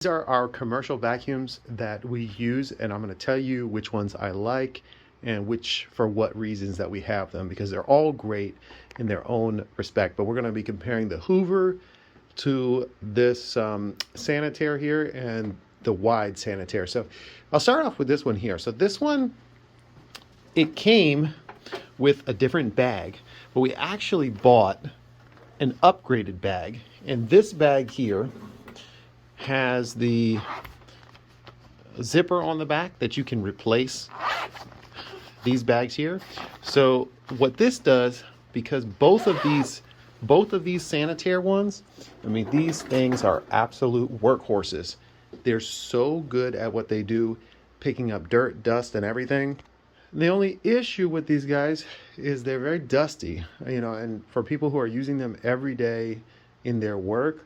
These are our commercial vacuums that we use, and I'm going to tell you which ones I like and which for what reasons that we have them, because they're all great in their own respect. But we're going to be comparing the Hoover to this Sanitaire here and the wide Sanitaire. So I'll start off with this one here. So this one, it came with a different bag, but we actually bought an upgraded bag, and this bag here has the zipper on the back that you can replace these bags here. So what this does, because both of these Sanitaire ones, I mean, these things are absolute workhorses. They're so good at what they do, picking up dirt, dust, and everything. The only issue with these guys is they're very dusty, and for people who are using them every day in their work,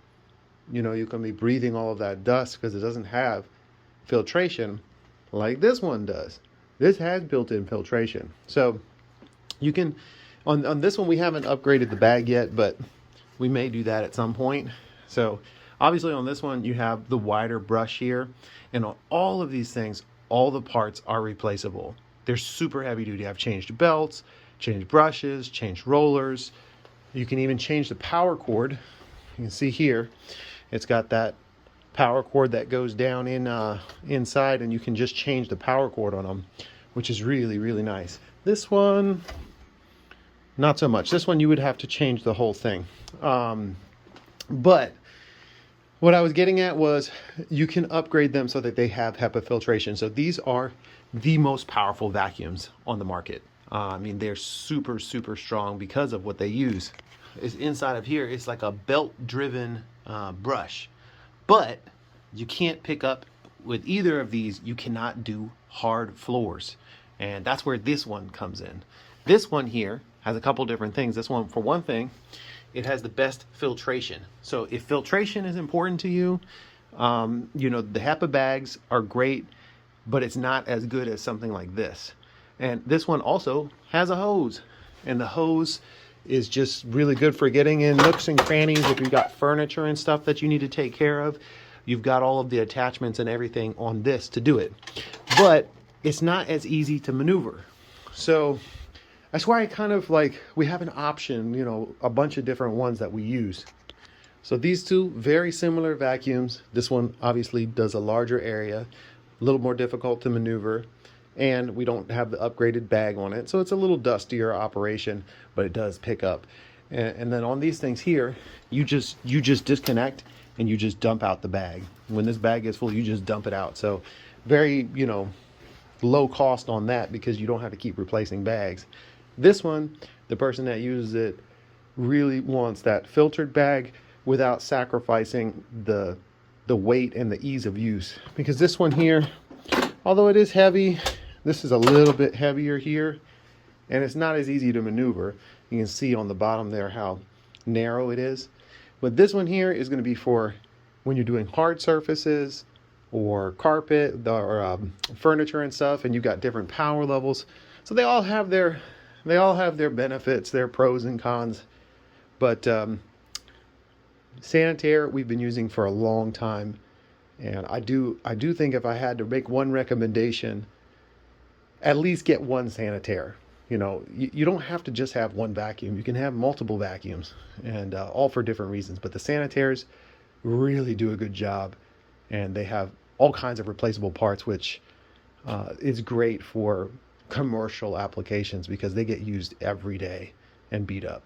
you can be breathing all of that dust because it doesn't have filtration like this one does. This has built-in filtration. So you can, on this one, we haven't upgraded the bag yet, but we may do that at some point. So obviously on this one, you have the wider brush here, and on all of these things, all the parts are replaceable. They're super heavy duty. I've changed belts, changed brushes, changed rollers. You can even change the power cord. You can see here, it's got that power cord that goes down inside, and you can just change the power cord on them, which is really, really nice. This one, not so much. This one, you would have to change the whole thing. But what I was getting at was you can upgrade them so that they have HEPA filtration. So these are the most powerful vacuums on the market. I mean, they're super, super strong because of what they use. Is inside of here, it's like a belt-driven brush, but you can't pick up with either of these. You cannot do hard floors, and that's where this one comes in. This one here has a couple different things. This one, for one thing, it has the best filtration. So if filtration is important to you, the HEPA bags are great, but it's not as good as something like this. And this one also has a hose, and the hose is just really good for getting in nooks and crannies. If you've got furniture and stuff that you need to take care of, you've got all of the attachments and everything on this to do it. But it's not as easy to maneuver. So that's why I kind of like, we have an option, a bunch of different ones that we use. So these two, very similar vacuums. This one obviously does a larger area, a little more difficult to maneuver, and we don't have the upgraded bag on it, so it's a little dustier operation, but it does pick up. And then on these things here, you just disconnect and you just dump out the bag. When this bag is full, you just dump it out. So very, low cost on that, because you don't have to keep replacing bags. This one, the person that uses it really wants that filtered bag without sacrificing the weight and the ease of use. Because this one here, although it is heavy, this is a little bit heavier here, and it's not as easy to maneuver. You can see on the bottom there how narrow it is. But this one here is going to be for when you're doing hard surfaces or carpet or furniture and stuff, and you've got different power levels. So they all have their benefits, their pros and cons. But Sanitaire we've been using for a long time, and I do think if I had to make one recommendation, at least get one Sanitaire. You don't have to just have one vacuum. You can have multiple vacuums, and all for different reasons. But the Sanitaires really do a good job, and they have all kinds of replaceable parts, which is great for commercial applications because they get used every day and beat up.